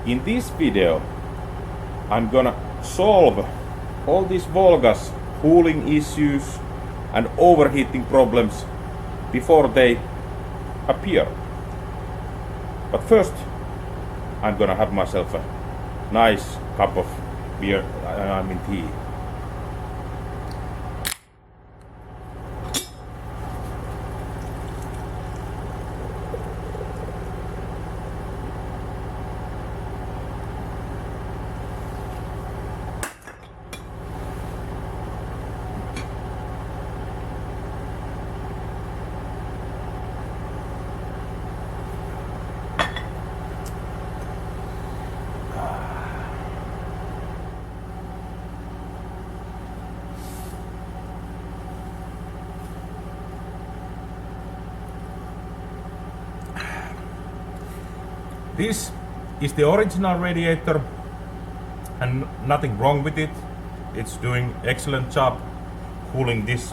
In this video, I'm gonna solve all these VOLGA's cooling issues and overheating problems before they appear. But first, I'm gonna have myself a nice cup of beer, tea. This is the original radiator and nothing wrong with it. It's doing excellent job cooling this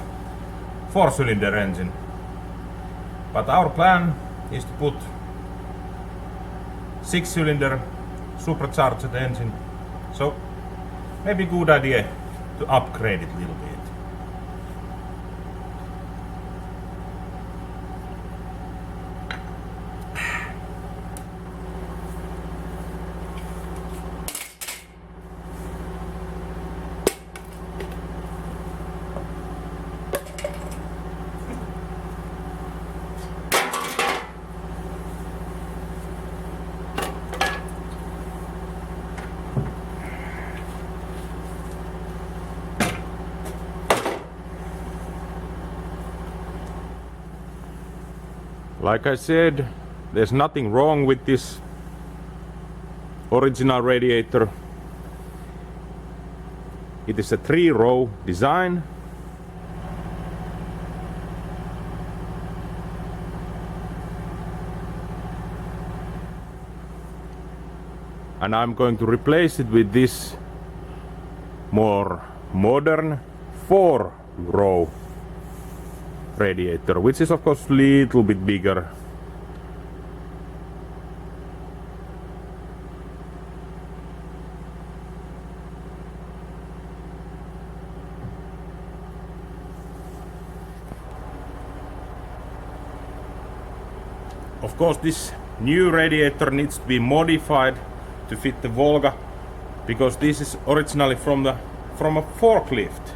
4-cylinder engine. But our plan is to put 6-cylinder supercharged engine. So maybe good idea to upgrade it a little bit. Like I said, there's nothing wrong with this original radiator. It is a 3-row design. And I'm going to replace it with this more modern 4-row radiator, which is of course a little bit bigger. Of course, this new radiator needs to be modified to fit the VOLGA, because this is originally from a forklift.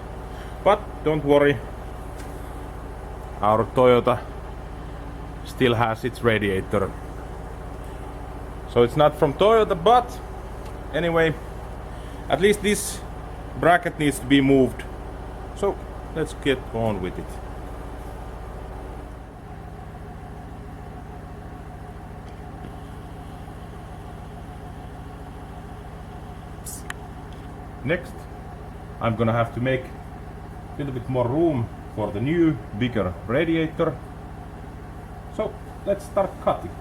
But don't worry, our Toyota still has its radiator. So it's not from Toyota, but anyway, at least this bracket needs to be moved. So let's get on with it. Next, I'm gonna have to make a little bit more room for the new, bigger radiator. So let's start cutting.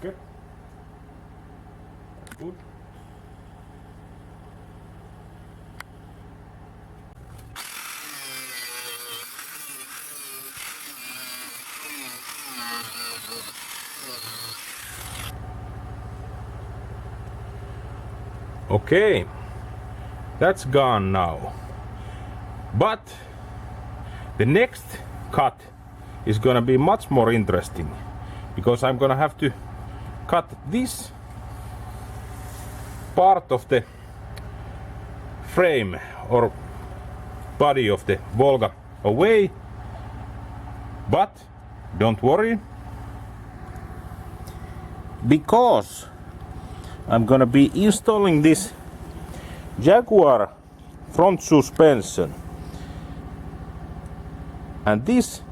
Okay. Good. Okay, that's gone now. But the next cut is gonna be much more interesting, because I'm gonna have to cut this part of the frame or body of the VOLGA away. But don't worry, because I'm gonna be installing this Jaguar front suspension, and this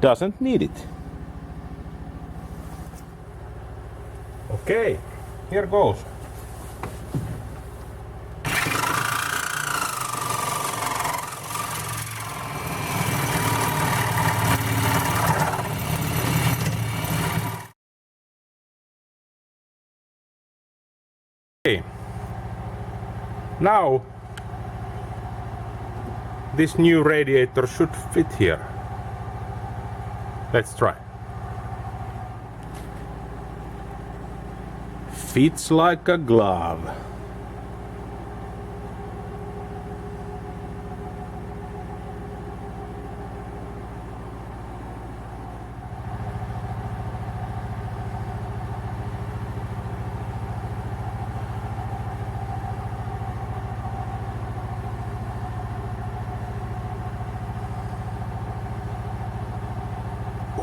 doesn't need it. Okay, here goes. Okay. Now this new radiator should fit here. Let's try. Fits like a glove.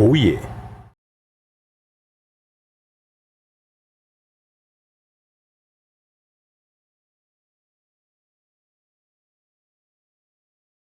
Oh yeah.